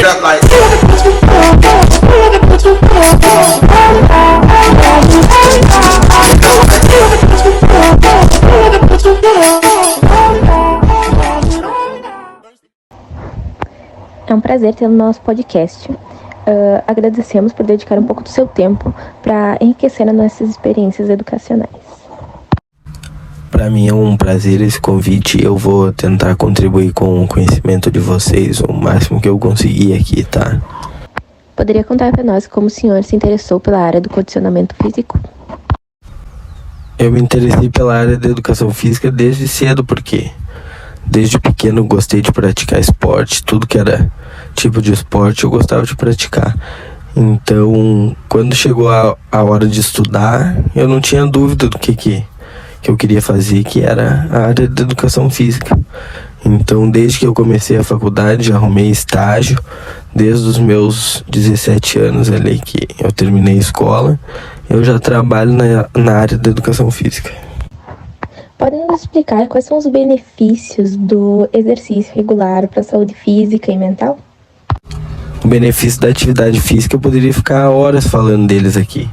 up like. É um prazer ter no nosso podcast. Agradecemos por dedicar um pouco do seu tempo para enriquecer as nossas experiências educacionais. Para mim é um prazer esse convite. Eu vou tentar contribuir com o conhecimento de vocês o máximo que eu conseguir aqui, tá? Poderia contar para nós como o senhor se interessou pela área do condicionamento físico? Eu me interessei pela área da educação física desde cedo, porque desde pequeno gostei de praticar esporte. Tudo que era tipo de esporte eu gostava de praticar. Então, quando chegou a hora de estudar, eu não tinha dúvida do que eu queria fazer, que era a área da educação física. Então, desde que eu comecei a faculdade, já arrumei estágio, desde os meus 17 anos ali que eu terminei a escola, eu já trabalho na área da educação física. Podem nos explicar quais são os benefícios do exercício regular para a saúde física e mental? O benefício da atividade física, eu poderia ficar horas falando deles aqui.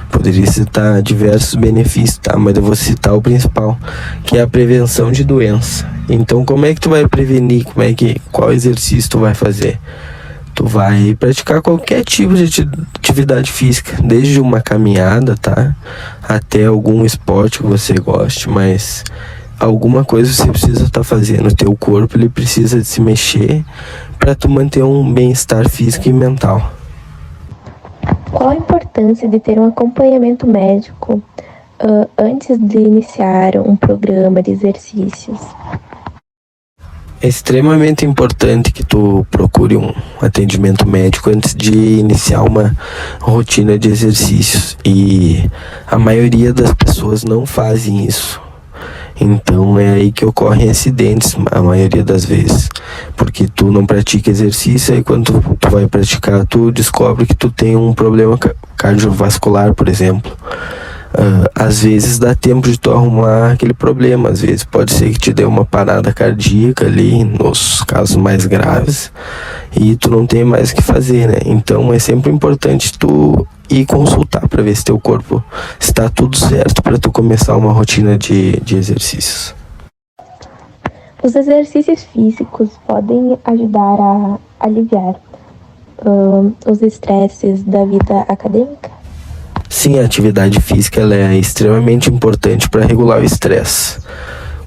Poderia citar diversos benefícios, tá? Mas eu vou citar o principal, que é a prevenção de doença. Então, como é que tu vai prevenir? Qual exercício tu vai fazer? Tu vai praticar qualquer tipo de atividade física, desde uma caminhada, tá? Até algum esporte que você goste, mas alguma coisa você precisa estar fazendo. O teu corpo, ele precisa de se mexer para tu manter um bem-estar físico e mental. Qual a importância de ter um acompanhamento médico antes de iniciar um programa de exercícios? É extremamente importante que tu procure um atendimento médico antes de iniciar uma rotina de exercícios, e a maioria das pessoas não fazem isso. Então é aí que ocorrem acidentes, a maioria das vezes, porque tu não pratica exercício, e quando tu vai praticar, tu descobre que tu tem um problema cardiovascular, por exemplo. Às vezes dá tempo de tu arrumar aquele problema, às vezes pode ser que te dê uma parada cardíaca ali, nos casos mais graves, e tu não tem mais o que fazer, né? Então é sempre importante tu ir consultar para ver se teu corpo está tudo certo para tu começar uma rotina de exercícios. Os exercícios físicos podem ajudar a aliviar os estresses da vida acadêmica? Sim, a atividade física ela é extremamente importante para regular o estresse.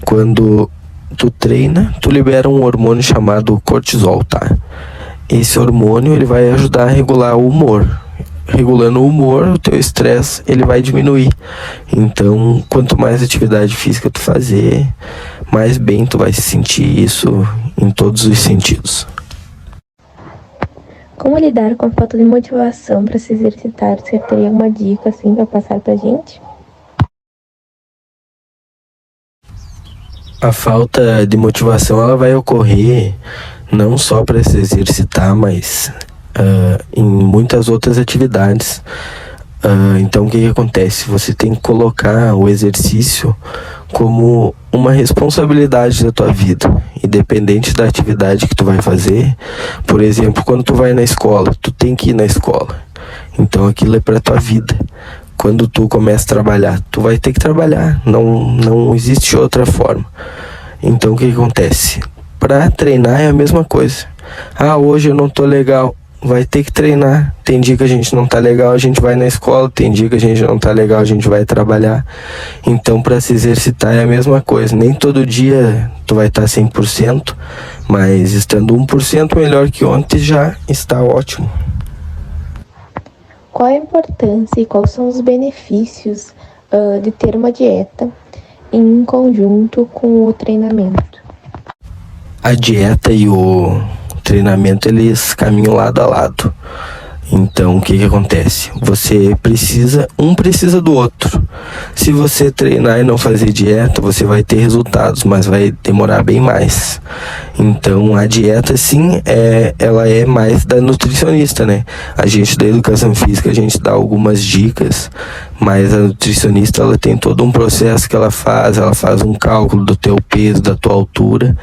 Quando tu treina, tu libera um hormônio chamado cortisol, tá? Esse hormônio ele vai ajudar a regular o humor. Regulando o humor, o teu estresse ele vai diminuir. Então, quanto mais atividade física tu fazer, mais bem tu vai se sentir, isso em todos os sentidos. Como lidar com a falta de motivação para se exercitar? Você teria alguma dica assim para passar pra gente? A falta de motivação ela vai ocorrer não só para se exercitar, mas em muitas outras atividades. Então o que acontece? Você tem que colocar o exercício como uma responsabilidade da tua vida, independente da atividade que tu vai fazer. Por exemplo, quando tu vai na escola, tu tem que ir na escola, então aquilo é para tua vida. Quando tu começa a trabalhar, tu vai ter que trabalhar, não existe outra forma. Então o que acontece? Para treinar é a mesma coisa. Hoje eu não tô legal, vai ter que treinar. Tem dia que a gente não tá legal, a gente vai na escola. Tem dia que a gente não tá legal, a gente vai trabalhar. Então, para se exercitar é a mesma coisa. Nem todo dia tu vai estar 100%, mas estando 1% melhor que ontem já está ótimo. Qual a importância e quais são os benefícios de ter uma dieta em conjunto com o treinamento? A dieta e o treinamento, eles caminham lado a lado. Então, o que acontece? Um precisa do outro. Se você treinar e não fazer dieta, você vai ter resultados, mas vai demorar bem mais. Então, a dieta, sim, ela é mais da nutricionista, né? A gente da educação física, a gente dá algumas dicas, mas a nutricionista, ela tem todo um processo que ela faz um cálculo do teu peso, da tua altura,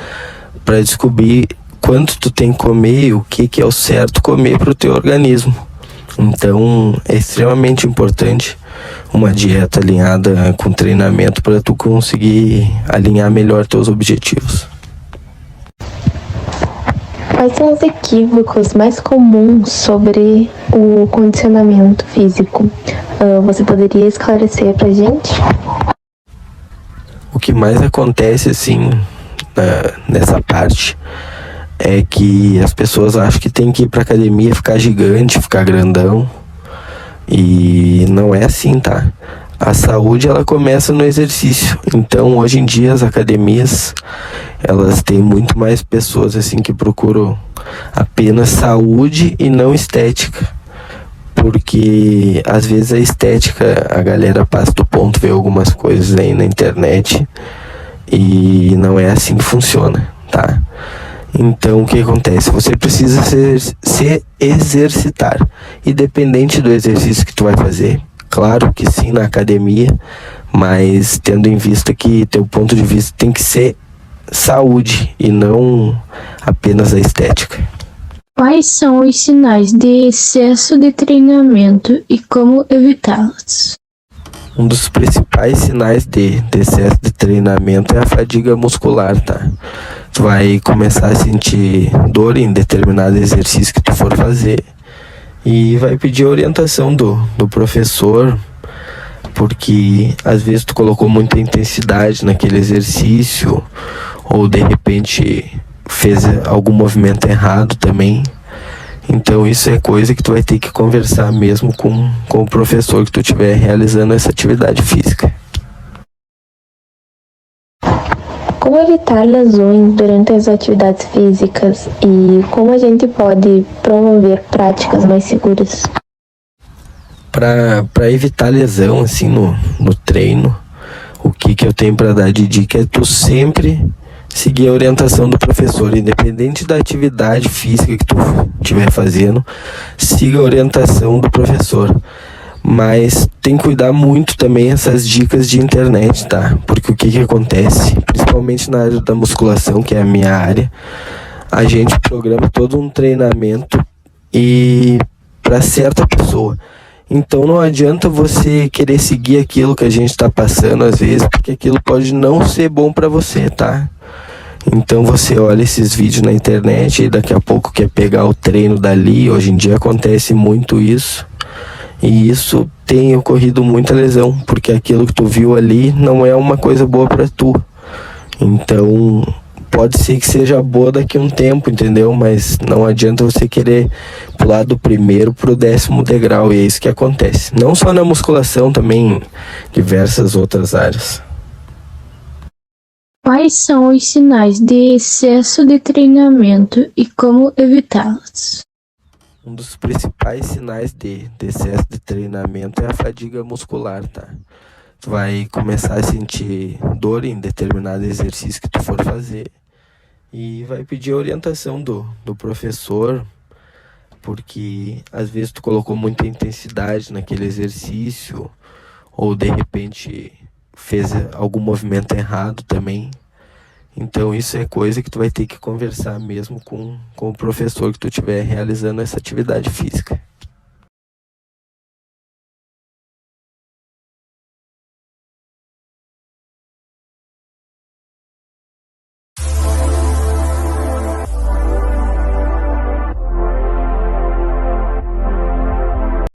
para descobrir quanto tu tem que comer e o que é o certo comer para o teu organismo. Então é extremamente importante uma dieta alinhada com treinamento para tu conseguir alinhar melhor teus objetivos. Quais são os equívocos mais comuns sobre o condicionamento físico? Você poderia esclarecer pra gente? O que mais acontece, assim, nessa parte é que as pessoas acham que tem que ir pra academia, ficar gigante, ficar grandão. E não é assim, tá? A saúde, ela começa no exercício. Então, hoje em dia, as academias, elas têm muito mais pessoas, assim, que procuram apenas saúde e não estética. Porque, às vezes, a estética, a galera passa do ponto, vê algumas coisas aí na internet e não é assim que funciona, tá? Então, o que acontece? Você precisa se exercitar, independente do exercício que tu vai fazer. Claro que sim, na academia, mas tendo em vista que teu ponto de vista tem que ser saúde e não apenas a estética. Quais são os sinais de excesso de treinamento e como evitá-los? Um dos principais sinais de excesso de treinamento é a fadiga muscular, tá? Tu vai começar a sentir dor em determinado exercício que tu for fazer e vai pedir orientação do professor, porque às vezes tu colocou muita intensidade naquele exercício ou de repente fez algum movimento errado também. Então isso é coisa que tu vai ter que conversar mesmo com o professor que tu estiver realizando essa atividade física. Como evitar lesões durante as atividades físicas e como a gente pode promover práticas mais seguras? Para evitar lesão assim no treino, o que eu tenho para dar de dica é tu sempre seguir a orientação do professor, independente da atividade física que tu estiver fazendo, siga a orientação do professor. Mas tem que cuidar muito também essas dicas de internet, tá? Porque o que acontece, principalmente na área da musculação, que é a minha área, a gente programa todo um treinamento e para certa pessoa. Então não adianta você querer seguir aquilo que a gente está passando às vezes, porque aquilo pode não ser bom para você, tá? Então você olha esses vídeos na internet e daqui a pouco quer pegar o treino dali. Hoje em dia acontece muito isso. E isso tem ocorrido muita lesão, porque aquilo que tu viu ali não é uma coisa boa para tu. Então pode ser que seja boa daqui a um tempo, entendeu? Mas não adianta você querer pular do primeiro pro 10º degrau, e é isso que acontece. Não só na musculação, também em diversas outras áreas. Quais são os sinais de excesso de treinamento e como evitá-los? Um dos principais sinais de excesso de treinamento é a fadiga muscular, tá? Tu vai começar a sentir dor em determinado exercício que tu for fazer e vai pedir orientação do professor, porque às vezes tu colocou muita intensidade naquele exercício ou de repente fez algum movimento errado também. Então isso é coisa que tu vai ter que conversar mesmo com o professor que tu estiver realizando essa atividade física.